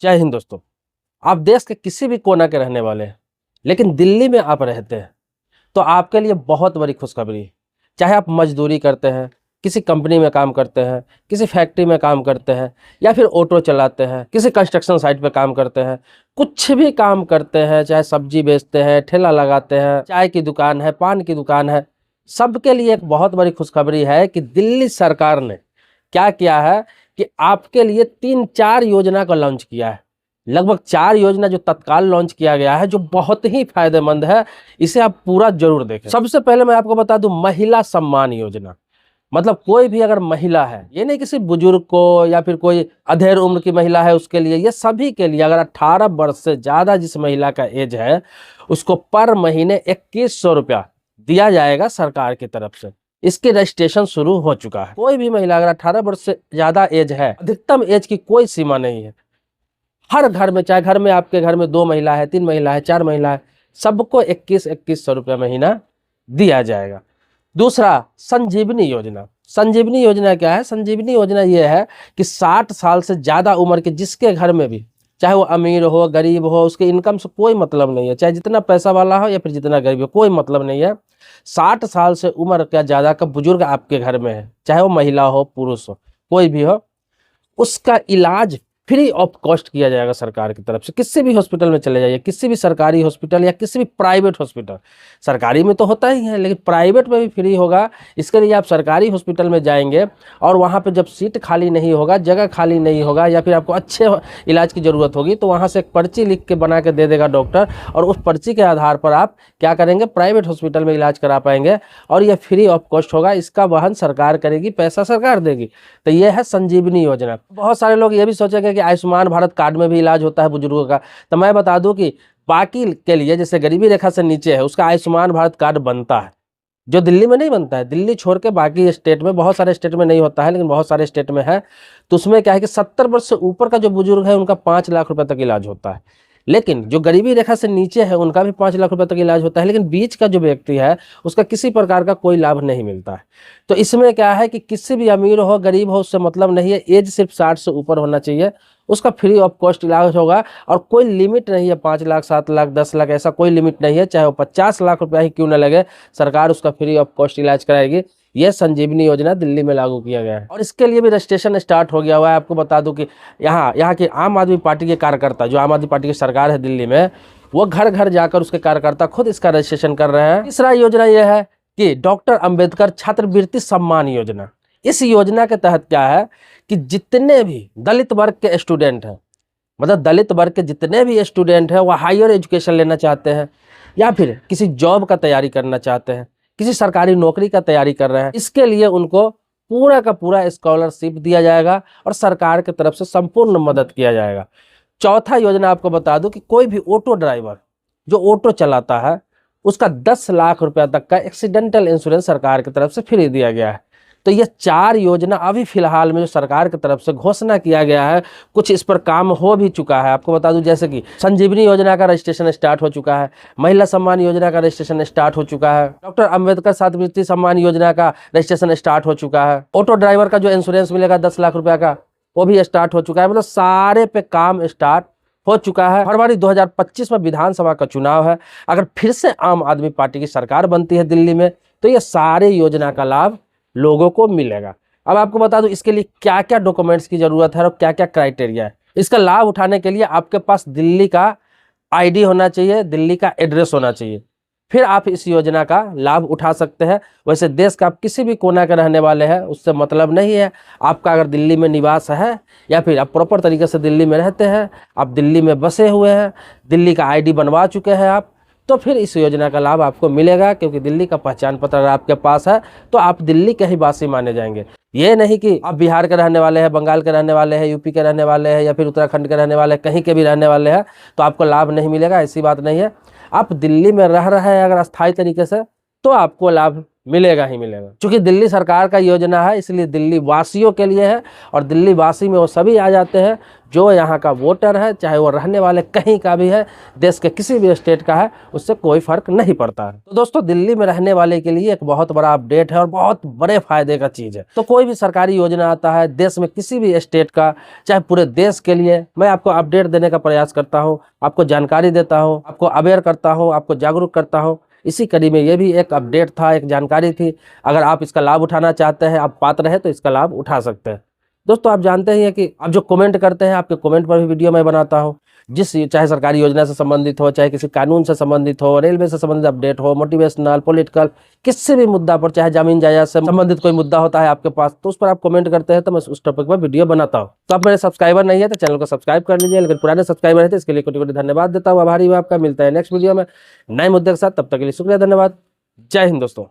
जय हिंद दोस्तों। आप देश के किसी भी कोना के रहने वाले हैं, लेकिन दिल्ली में आप रहते हैं तो आपके लिए बहुत बड़ी खुशखबरी है। चाहे आप मजदूरी करते हैं, किसी कंपनी में काम करते हैं, किसी फैक्ट्री में काम करते हैं, या फिर ऑटो चलाते हैं, किसी कंस्ट्रक्शन साइट पे काम करते हैं, कुछ भी काम करते हैं, चाहे सब्जी बेचते हैं, ठेला लगाते हैं, चाय की दुकान है, पान की दुकान है, सबके लिए एक बहुत बड़ी खुशखबरी है कि दिल्ली सरकार ने क्या किया है कि आपके लिए 3-4 योजना का लॉन्च किया है। लगभग 4 योजना जो तत्काल लॉन्च किया गया है, जो बहुत ही फायदेमंद है। इसे आप पूरा जरूर देखें। सबसे पहले मैं आपको बता दूं, महिला सम्मान योजना। मतलब कोई भी अगर महिला है, ये नहीं किसी बुजुर्ग को या फिर कोई अधेड़ उम्र की महिला है उसके लिए, ये सभी के लिए। अगर 18 वर्ष से ज्यादा जिस महिला का एज है, उसको पर महीने 2100 रुपया दिया जाएगा सरकार की तरफ से। इसके रजिस्ट्रेशन शुरू हो चुका है। कोई भी महिला अगर 18 वर्ष से ज्यादा एज है, अधिकतम एज की कोई सीमा नहीं है। हर घर में, चाहे घर में आपके घर में 2 महिला है, 3 महिला है, 4 महिला है, सबको 2100 रुपया महीना दिया जाएगा। दूसरा, संजीवनी योजना। संजीवनी योजना क्या है? संजीवनी योजना ये है कि 60 साल से ज्यादा उम्र के जिसके घर में भी, चाहे वो अमीर हो, गरीब हो, उसके इनकम से कोई मतलब नहीं है। चाहे जितना पैसा वाला हो या फिर जितना गरीब हो, कोई मतलब नहीं है। 60 साल से उम्र का ज्यादा का बुजुर्ग आपके घर में है, चाहे वो महिला हो, पुरुष हो, कोई भी हो, उसका इलाज फ्री ऑफ कॉस्ट किया जाएगा सरकार की तरफ से। किसी भी हॉस्पिटल में चले जाइए, किसी भी सरकारी हॉस्पिटल या किसी भी प्राइवेट हॉस्पिटल, सरकारी में तो होता ही है लेकिन प्राइवेट में भी फ्री होगा। इसके लिए आप सरकारी हॉस्पिटल में जाएंगे और वहाँ पे जब सीट खाली नहीं होगा, जगह खाली नहीं होगा, या फिर आपको अच्छे इलाज की ज़रूरत होगी, तो वहाँ से एक पर्ची लिख के बना के दे देगा डॉक्टर, और उस पर्ची के आधार पर आप क्या करेंगे, प्राइवेट हॉस्पिटल में इलाज करा पाएंगे, और यह फ्री ऑफ कॉस्ट होगा। इसका वहन सरकार करेगी, पैसा सरकार देगी। तो ये है संजीवनी योजना। बहुत सारे लोग ये भी सोचेंगे कि आयुष्मान भारत कार्ड में भी इलाज होता है बुजुर्गों का। तो मैं बता दूं कि बाकी के लिए, जैसे गरीबी रेखा से नीचे है, उसका आयुष्मान भारत कार्ड बनता है, जो दिल्ली में नहीं बनता है। दिल्ली छोड़ के बाकी स्टेट में, बहुत सारे स्टेट में नहीं होता है लेकिन बहुत सारे स्टेट में है। तो उसमें क्या है कि 70 वर्ष से ऊपर का जो बुजुर्ग है, उनका 5 लाख रुपए तक इलाज होता है। लेकिन जो गरीबी रेखा से नीचे है, उनका भी 5 लाख रुपए तक इलाज होता है, लेकिन बीच का जो व्यक्ति है, उसका किसी प्रकार का कोई लाभ नहीं मिलता है। तो इसमें क्या है कि किसी भी अमीर हो, गरीब हो, उससे मतलब नहीं है। एज सिर्फ 60 से ऊपर होना चाहिए, उसका फ्री ऑफ कॉस्ट इलाज होगा। और कोई लिमिट नहीं है, 5 लाख, 7 लाख, 10 लाख, ऐसा कोई लिमिट नहीं है। चाहे वो 50 लाख रुपया ही क्यों न लगे, सरकार उसका फ्री ऑफ कॉस्ट इलाज कराएगी। यह संजीवनी योजना दिल्ली में लागू किया गया है और इसके लिए भी रजिस्ट्रेशन स्टार्ट हो गया हुआ है। आपको बता दूं कि यहाँ के आम आदमी पार्टी के कार्यकर्ता, जो आम आदमी पार्टी की सरकार है दिल्ली में, वो घर घर जाकर उसके कार्यकर्ता खुद इसका रजिस्ट्रेशन कर रहे हैं। तीसरा योजना यह है कि डॉक्टर अंबेडकर छात्रवृत्ति सम्मान योजना। इस योजना के तहत क्या है कि जितने भी दलित वर्ग के स्टूडेंट हैं, मतलब दलित वर्ग के जितने भी स्टूडेंट हैं, वो हायर एजुकेशन लेना चाहते हैं या फिर किसी जॉब का तैयारी करना चाहते हैं, किसी सरकारी नौकरी का तैयारी कर रहे हैं, इसके लिए उनको पूरा का पूरा स्कॉलरशिप दिया जाएगा और सरकार की तरफ से संपूर्ण मदद किया जाएगा। चौथा योजना आपको बता दूं कि कोई भी ऑटो ड्राइवर जो ऑटो चलाता है, उसका 10 लाख रुपया तक का एक्सीडेंटल इंश्योरेंस सरकार की तरफ से फ्री दिया गया है। तो ये 4 योजना अभी फिलहाल में जो सरकार की तरफ से घोषणा किया गया है, कुछ इस पर काम हो भी चुका है। आपको बता दूं, जैसे कि संजीवनी योजना का रजिस्ट्रेशन स्टार्ट हो चुका है, महिला सम्मान योजना का रजिस्ट्रेशन स्टार्ट हो चुका है, डॉक्टर अंबेडकर छात्रवृत्ति सम्मान योजना का रजिस्ट्रेशन स्टार्ट हो चुका है, ऑटो ड्राइवर का जो इंश्योरेंस मिलेगा 10 लाख रुपया का, वो भी स्टार्ट हो चुका है। मतलब सारे पे काम स्टार्ट हो चुका है। फरवरी 2025 में विधानसभा का चुनाव है। अगर फिर से आम आदमी पार्टी की सरकार बनती है दिल्ली में, तो ये सारे योजना का लाभ लोगों को मिलेगा। अब आपको बता दूं इसके लिए क्या क्या डॉक्यूमेंट्स की जरूरत है और क्या क्या क्राइटेरिया है। इसका लाभ उठाने के लिए आपके पास दिल्ली का आईडी होना चाहिए, दिल्ली का एड्रेस होना चाहिए, फिर आप इस योजना का लाभ उठा सकते हैं। वैसे देश का आप किसी भी कोना के रहने वाले हैं, उससे मतलब नहीं है। आपका अगर दिल्ली में निवास है या फिर आप प्रॉपर तरीके से दिल्ली में रहते हैं, आप दिल्ली में बसे हुए हैं, दिल्ली का आईडी बनवा चुके हैं आप, तो फिर इस योजना का लाभ आपको मिलेगा। क्योंकि दिल्ली का पहचान पत्र अगर आपके पास है तो आप दिल्ली के ही वासी माने जाएंगे। ये नहीं कि आप बिहार के रहने वाले हैं, बंगाल के रहने वाले हैं, यूपी के रहने वाले हैं या फिर उत्तराखंड के रहने वाले हैं, कहीं के भी रहने वाले हैं तो आपको लाभ नहीं मिलेगा, ऐसी बात नहीं है। आप दिल्ली में रह रहे हैं अगर अस्थायी तरीके से, तो आपको लाभ मिलेगा ही मिलेगा। क्योंकि दिल्ली सरकार का योजना है, इसलिए दिल्ली वासियों के लिए है। और दिल्ली वासी में वो सभी आ जाते हैं जो यहाँ का वोटर है, चाहे वो रहने वाले कहीं का भी है, देश के किसी भी स्टेट का है, उससे कोई फर्क नहीं पड़ता है। तो दोस्तों, दिल्ली में रहने वाले के लिए एक बहुत बड़ा अपडेट है और बहुत बड़े फायदे का चीज़ है। तो कोई भी सरकारी योजना आता है देश में किसी भी स्टेट का, चाहे पूरे देश के लिए, मैं आपको अपडेट देने का प्रयास करता हूँ, आपको जानकारी देता हूँ, आपको अवेयर करता हूँ, आपको जागरूक करता हूँ। इसी कड़ी में ये भी एक अपडेट था, एक जानकारी थी। अगर आप इसका लाभ उठाना चाहते हैं, आप पात्र हैं, तो इसका लाभ उठा सकते हैं। दोस्तों, आप जानते ही हैं कि आप जो कमेंट करते हैं, आपके कमेंट पर भी वीडियो मैं बनाता हूँ। चाहे सरकारी योजना से संबंधित हो, चाहे किसी कानून से संबंधित हो, रेलवे से संबंधित अपडेट हो, मोटिवेशनल, पॉलिटिकल, किसी भी मुद्दा पर, चाहे जमीन जायदाद से संबंधित कोई मुद्दा होता है आपके पास, तो उस पर आप कमेंट करते हैं, तो मैं उस टॉपिक पर वीडियो बनाता हूँ। तो आप मेरे सब्सक्राइबर नहीं है तो चैनल को सब्सक्राइब कर लीजिए, लेकिन पुराने सब्सक्राइबर है तो इसके लिए कोटि कोटि धन्यवाद देता हूँ। आभारी हूँ आपका। मिलता है नेक्स्ट वीडियो में नए मुद्दे के साथ, तब तक के लिए शुक्रिया, धन्यवाद। जय हिंद दोस्तों।